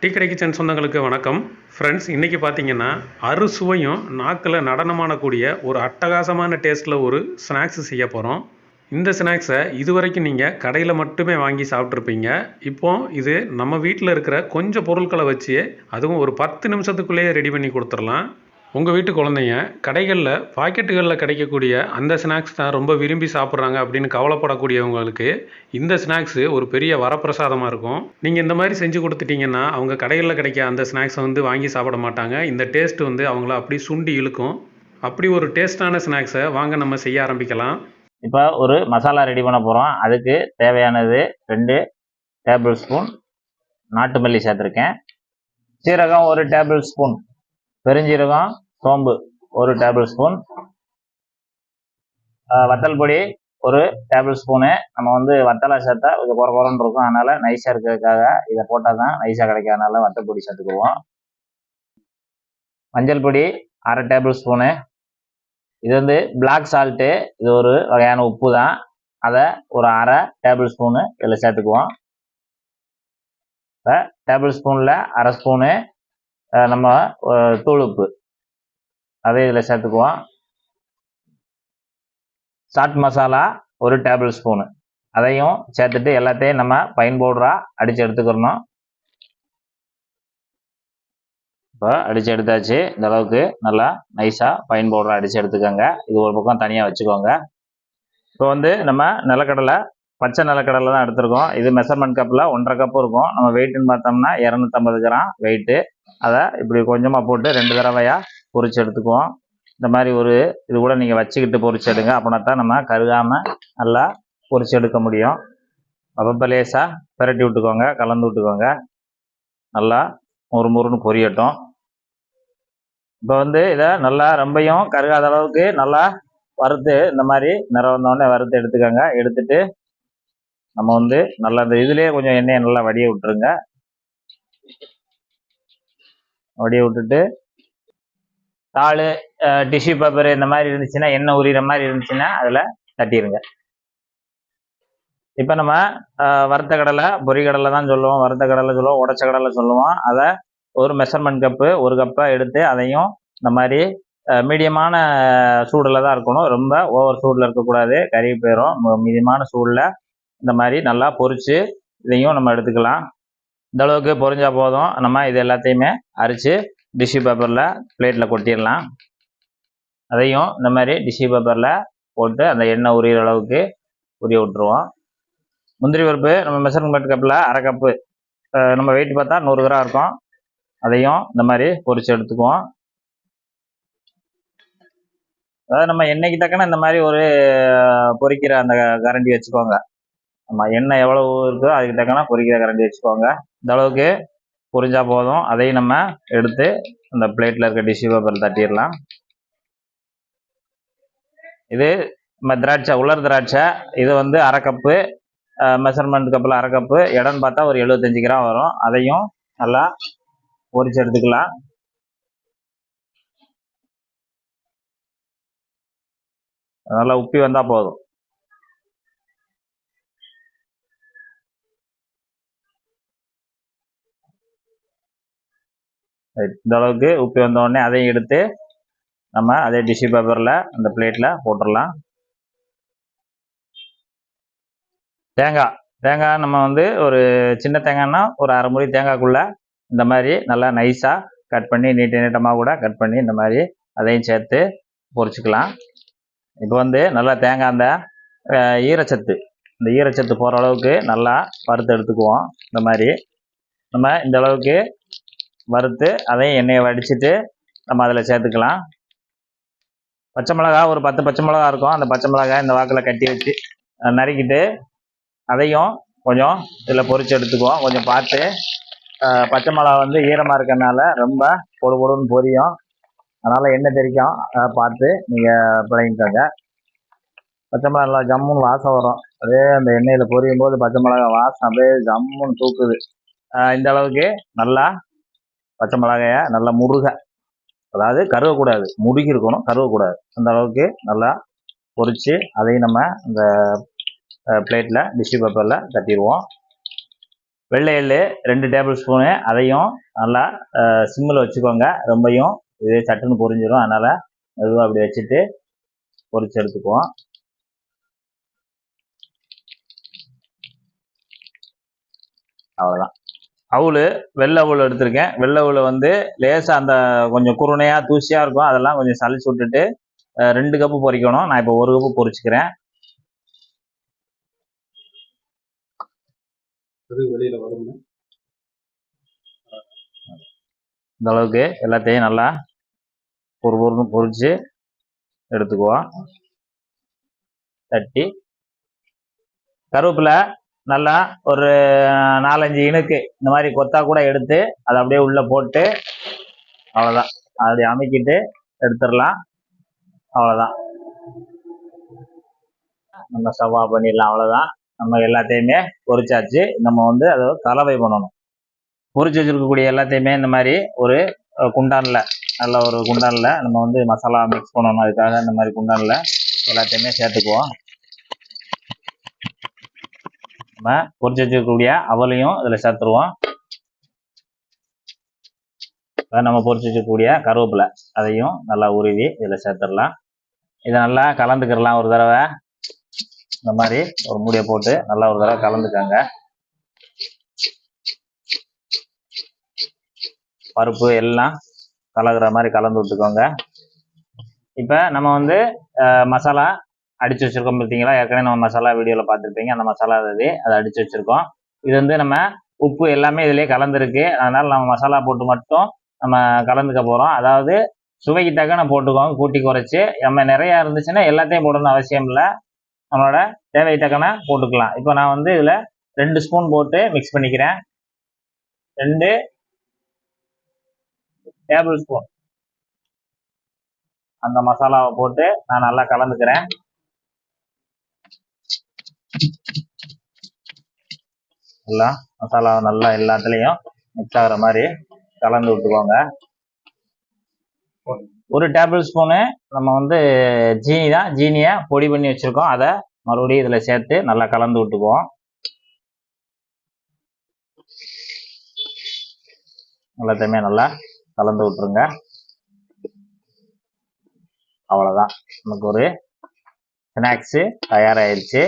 Tea கடை kitchen சொந்தங்களுக்கு வணக்கம். ஃப்ரெண்ட்ஸ், இன்றைக்கி பார்த்தீங்கன்னா அறுசுவையும் நாக்கில் நடனமாடக்கூடிய ஒரு அட்டகாசமான டேஸ்ட்டில் ஒரு ஸ்நாக்ஸ் செய்ய போகிறோம். இந்த ஸ்நாக்ஸை இதுவரைக்கும் நீங்கள் கடையில் மட்டுமே வாங்கி சாப்பிட்ருப்பீங்க. இப்போது இது நம்ம வீட்டில் இருக்கிற கொஞ்சம் பொருட்களை வச்சு அதுவும் ஒரு 10 நிமிஷத்துக்குள்ளேயே ரெடி பண்ணி கொடுத்துடலாம். உங்கள் வீட்டு குழந்தைங்க கடைகளில் பாக்கெட்டுகளில் கிடைக்கக்கூடிய அந்த ஸ்நாக்ஸ் தான் ரொம்ப விரும்பி சாப்பிட்றாங்க அப்படின்னு கவலைப்படக்கூடியவங்களுக்கு இந்த ஸ்நாக்ஸு ஒரு பெரிய வரப்பிரசாதமாக இருக்கும். நீங்கள் இந்த மாதிரி செஞ்சு கொடுத்துட்டிங்கன்னா அவங்க கடைகளில் கிடைக்க அந்த ஸ்நாக்ஸை வாங்கி சாப்பிட மாட்டாங்க. இந்த டேஸ்ட்டு அவங்கள அப்படி சுண்டி இழுக்கும். அப்படி ஒரு டேஸ்ட்டான ஸ்நாக்ஸை வாங்க நம்ம செய்ய ஆரம்பிக்கலாம். இப்போ ஒரு மசாலா ரெடி பண்ண போகிறோம். அதுக்கு தேவையானது 2 டேபிள் ஸ்பூன் நாட்டு மல்லி சேர்த்துருக்கேன். சீரகம் 1 டேபிள் ஸ்பூன், பெருஞ்சீரகம், சோம்பு 1 டேபிள் ஸ்பூன், வத்தல் பொடி 1 டேபிள் ஸ்பூனு. நம்ம வத்தலை சேர்த்தா கொஞ்சம் குறன்னு இருக்கும், அதனால் நைஸாக இருக்கிறதுக்காக இதை போட்டால் தான் நைஸாக கிடைக்காதனால வத்தல் பொடி சேர்த்துக்குவோம். மஞ்சள் பொடி 1/2 டேபிள் ஸ்பூனு. இது பிளாக் சால்ட்டு, இது ஒரு வகையான உப்பு தான். அதை ஒரு 1/2 டேபிள் ஸ்பூனு இதில் சேர்த்துக்குவோம். இப்போ டேபிள் ஸ்பூனில் 1/2 ஸ்பூனு நம்ம தூள் உப்பு அதை இதில் சேர்த்துக்குவோம். சாட் மசாலா 1 டேபிள் ஸ்பூனு அதையும் சேர்த்துட்டு எல்லாத்தையும் நம்ம ஃபைன் பவுடராக அடித்து எடுத்துக்கிறணும். இப்போ அடித்து எடுத்தாச்சு. இந்த அளவுக்கு நல்லா நைஸாக ஃபைன் பவுடராக அடித்து எடுத்துக்கோங்க. இது ஒரு பக்கம் தனியாக வச்சுக்கோங்க. இப்போ நம்ம நிலக்கடலை, பச்சை நிலக்கடலை தான் எடுத்துருக்கோம். இது மெஷர்மெண்ட் கப்பில் 1.5 கப்பு இருக்கும். நம்ம வெயிட்டுன்னு பார்த்தோம்னா 250 கிராம் வெயிட்டு. அதை இப்படி கொஞ்சமாக போட்டு 2 தடவையாக பொரிச்சு எடுத்துக்குவோம். இந்த மாதிரி இது கூட நீங்கள் வச்சுக்கிட்டு பொரிச்சு எடுங்க. அப்படின்னா தான் நம்ம கருகாமல் நல்லா பொரிச்சு எடுக்க முடியும். அப்பப்போ லேசாக பிரட்டி விட்டுக்கோங்க, கலந்து விட்டுக்கோங்க. நல்லா முறுமுறுன்னு பொரியட்டும். இப்போ இதை நல்லா ரொம்பையும் கருகாத அளவுக்கு நல்லா வறுத்து இந்த மாதிரி நிறம் வந்தோடனே வறுத்து எடுத்துக்கோங்க. எடுத்துட்டு நம்ம நல்லா இந்த இதுலேயே கொஞ்சம் எண்ணெயை நல்லா வடிய விட்டுருங்க. வடிய விட்டுட்டு தாள், டிஷ்யூ பேப்பர் இந்த மாதிரி இருந்துச்சுன்னா, எண்ணெய் உரிகிற மாதிரி இருந்துச்சுன்னா அதில் தட்டிடுங்க. இப்போ நம்ம வறுத்த கடலை, பொரிக்கடலை தான் சொல்லுவோம், வறுத்த கடலை சொல்லுவோம், உடச்ச கடலை சொல்லுவோம். அதை ஒரு மெஷர்மெண்ட் கப்பு 1 கப்பை எடுத்து அதையும் இந்த மாதிரி மீடியமான சூடில் தான் இருக்கணும். ரொம்ப ஓவர் சூடில் இருக்கக்கூடாது, கறி போயிடும். மீடியமான சூடில் இந்த மாதிரி நல்லா பொரித்து இதையும் நம்ம எடுத்துக்கலாம். இந்த அளவுக்கு பொரிஞ்சா போதும். நம்ம இது எல்லாத்தையுமே அரித்து டிஷ்யூ பேப்பரில் பிளேட்டில் கொட்டிடலாம். அதையும் இந்த மாதிரி டிஷ்யூ பேப்பரில் போட்டு அந்த எண்ணெய் உரிகிற அளவுக்கு உரிய விட்டுருவோம். முந்திரி பருப்பு நம்ம மெஷர்மெண்ட் கப்பில் 1/2 கப்பு, நம்ம வெயிட் பார்த்தா 100 கிராம் இருக்கும். அதையும் இந்த மாதிரி பொரித்து எடுத்துக்குவோம். அதாவது நம்ம எண்ணெய்க்கு தக்கன இந்த மாதிரி ஒரு பொரிக்கிற அந்த கரண்டி வச்சுக்கோங்க. நம்ம எண்ணெய் எவ்வளவு இருக்கோ அதுக்கு தக்கன பொரிக்கிற கரண்டி வச்சுக்கோங்க. இந்த அளவுக்கு பொரிஞ்சா போதும். அதையும் நம்ம எடுத்து இந்த பிளேட்டில் இருக்க டிஷ்யூ பேப்பரில் தட்டிடலாம். இது நம்ம திராட்சை, உலர் திராட்சை. இது 1/2 கப்பு, மெஷர்மெண்ட் கப்பில் 1/2 கப்பு, இடம்னு பார்த்தா ஒரு 75 கிராம் வரும். அதையும் நல்லா பொரிச்சு எடுத்துக்கலாம். நல்லா உப்பி வந்தால் போதும். இந்த அளவுக்கு உப்பி வந்த உடனே அதையும் எடுத்து நம்ம அதே டிஷ்யூ பேப்பரில் அந்த பிளேட்டில் போட்டுடலாம். தேங்காய் நம்ம ஒரு சின்ன தேங்காய்னா ஒரு 1/2 மூடி தேங்காய்க்குள்ளே இந்த மாதிரி நல்லா நைஸாக கட் பண்ணி நீட்டமாக கூட கட் பண்ணி இந்த மாதிரி அதையும் சேர்த்து பொரிச்சுக்கலாம். இப்போ நல்லா தேங்காய் அந்த ஈரச்சத்து போகிற அளவுக்கு நல்லா வறுத்து எடுத்துக்குவோம். இந்த மாதிரி நம்ம இந்த அளவுக்கு வறுத்து அதையும் எண்ணெயை வடிச்சிட்டு நம்ம அதில் சேர்த்துக்கலாம். பச்சை மிளகா ஒரு 10 பச்சை மிளகா இருக்கும். அந்த பச்சை மிளகாய் இந்த வாக்கில் கட்டி வச்சு நறுக்கிட்டு அதையும் கொஞ்சம் இதில் பொரிச்சு எடுத்துக்குவோம். கொஞ்சம் பார்த்து, பச்சை மிளகா ஈரமாக இருக்கிறதுனால ரொம்ப பொடுன்னு பொரியும், அதனால் எண்ணெய் தெரிக்கும். பார்த்து நீங்கள் பழகிக்கோங்க. பச்சை மிளகா நல்லா ஜம்முன்னு வாசம் வரும். அதே அந்த எண்ணெயில் பொரியும் போது பச்சை மிளகா வாசம் அப்படியே ஜம்முன்னு தூக்குது. இந்த அளவுக்கு நல்லா பச்சை மிளகாயை நல்லா முருக, அதாவது கருவக்கூடாது, முருகி இருக்கணும், கருவக்கூடாது. அந்த அளவுக்கு நல்லா பொரித்து அதையும் நம்ம இந்த பிளேட்டில் டிஷ்யூ பேப்பரில் தட்டிடுவோம். வெள்ளை எள்ளு 2 டேபிள் ஸ்பூனு, அதையும் நல்லா சிம்மில் வச்சுக்கோங்க. ரொம்பையும் இது சட்டுன்னு பொரிஞ்சிடும். அதனால் மெதுவாக அப்படி வச்சுட்டு பொரிச்சு எடுத்துக்குவோம். அவ்வளோதான். வெள்ளை அவுள் எடுத்திருக்கேன். வெள்ளை அவுள் வந்து லேசாக அந்த கொஞ்சம் குருணையாக தூசியாக இருக்கும், அதெல்லாம் கொஞ்சம் சளிச்சு விட்டுட்டு 2 கப்பு பொரிக்கணும். நான் இப்போ 1 கப்பு பொரிச்சுக்கிறேன். வெளியில வரும். இந்த அளவுக்கு எல்லாத்தையும் நல்லா பொறுன்னு பொரிச்சு எடுத்துக்குவோம். தட்டி கருவேப்பிலை நல்லா ஒரு 4-5 இனுக்கு இந்த மாதிரி கொத்தா கூட எடுத்து அதை அப்படியே உள்ளே போட்டு அவ்வளோதான். அப்படி அமைக்கிட்டு எடுத்துடலாம். அவ்வளோதான், நம்ம ஸ்டவ் ஆஃப் பண்ணிடலாம். அவ்வளோதான், நம்ம எல்லாத்தையுமே பொரிச்சாச்சு. நம்ம வந்து அதை கலவை பண்ணணும். பொரிச்சு வச்சுருக்கக்கூடிய எல்லாத்தையுமே இந்த மாதிரி ஒரு குண்டானில், நல்ல ஒரு குண்டானில் நம்ம வந்து மசாலா மிக்ஸ் பண்ணணும். அதுக்காக இந்த மாதிரி குண்டானில் எல்லாத்தையுமே சேர்த்துக்குவோம். நம்ம பொரிச்சு வச்சுருக்கக்கூடிய அவலையும் இதில் சேர்த்துருவோம். நம்ம பொரிச்சு வச்சுக்கூடிய கருவேப்பிலை அதையும் நல்லா உருவி இதில் சேர்த்துடலாம். இதை நல்லா கலந்துக்கிடலாம். ஒரு தடவை இந்த மாதிரி ஒரு மூடியை போட்டு நல்லா ஒரு தடவை கலந்துக்கங்க. பருப்பு எல்லாம் கலக்கிற மாதிரி கலந்து விட்டுக்கோங்க. இப்போ நம்ம வந்து மசாலா அடித்து வச்சுருக்கோம் பார்த்தீங்களா. ஏற்கனவே நம்ம மசாலா வீடியோவில் பார்த்துருப்பீங்க. அந்த மசாலா அதை அடித்து வச்சுருக்கோம். இது வந்து நம்ம உப்பு எல்லாமே இதிலே கலந்துருக்கு. அதனால் நம்ம மசாலா போட்டு மட்டும் நம்ம கலந்துக்க போகிறோம். அதாவது சுவைக்கு தக்கன போட்டுக்கோங்க, கூட்டி குறைச்சி. நம்ம நிறையா இருந்துச்சுன்னா எல்லாத்தையும் போடணும்னு அவசியம் இல்லை, நம்மளோட தேவை தக்கன போட்டுக்கலாம். இப்போ நான் வந்து இதில் 2 ஸ்பூன் போட்டு மிக்ஸ் பண்ணிக்கிறேன். 2 டேபிள் ஸ்பூன் அந்த மசாலாவை போட்டு நான் நல்லா கலந்துக்கிறேன். நல்லா மசாலாவை நல்லா எல்லாத்துலேயும் மிக்ஸ் ஆகிற மாதிரி கலந்து விட்டுக்கோங்க. 1 டேபிள் ஸ்பூனு நம்ம வந்து ஜீனியை பொடி பண்ணி வச்சுருக்கோம். அதை மறுபடியும் இதில் சேர்த்து நல்லா கலந்து விட்டுக்குவோம். எல்லாத்தையுமே நல்லா கலந்து விட்டுருங்க. அவ்வளோதான், நமக்கு ஒரு ஸ்நாக்ஸு தயாராகிடுச்சு.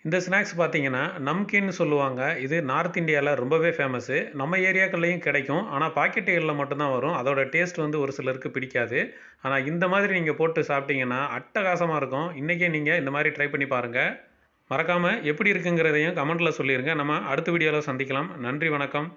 இந்த ஸ்நாக்ஸ் பார்த்தீங்கன்னா நம்கின்னு சொல்லுவாங்க. இது நார்த் இந்தியாவில் ரொம்பவே ஃபேமஸ்ஸு. நம்ம ஏரியாக்கள்லையும் கிடைக்கும். ஆனால் பாக்கெட்டுகளில் மட்டும்தான் வரும். அதோட டேஸ்ட் வந்து ஒரு சிலருக்கு பிடிக்காது. ஆனால் இந்த மாதிரி நீங்கள் போட்டு சாப்பிட்டீங்கன்னா அட்டகாசமாக இருக்கும். இன்றைக்கே நீங்கள் இந்த மாதிரி ட்ரை பண்ணி பாருங்கள். மறக்காமல் எப்படி இருக்குங்கிறதையும் கமெண்ட்டில் சொல்லிடுங்க. நம்ம அடுத்த வீடியோவில் சந்திக்கலாம். நன்றி, வணக்கம்.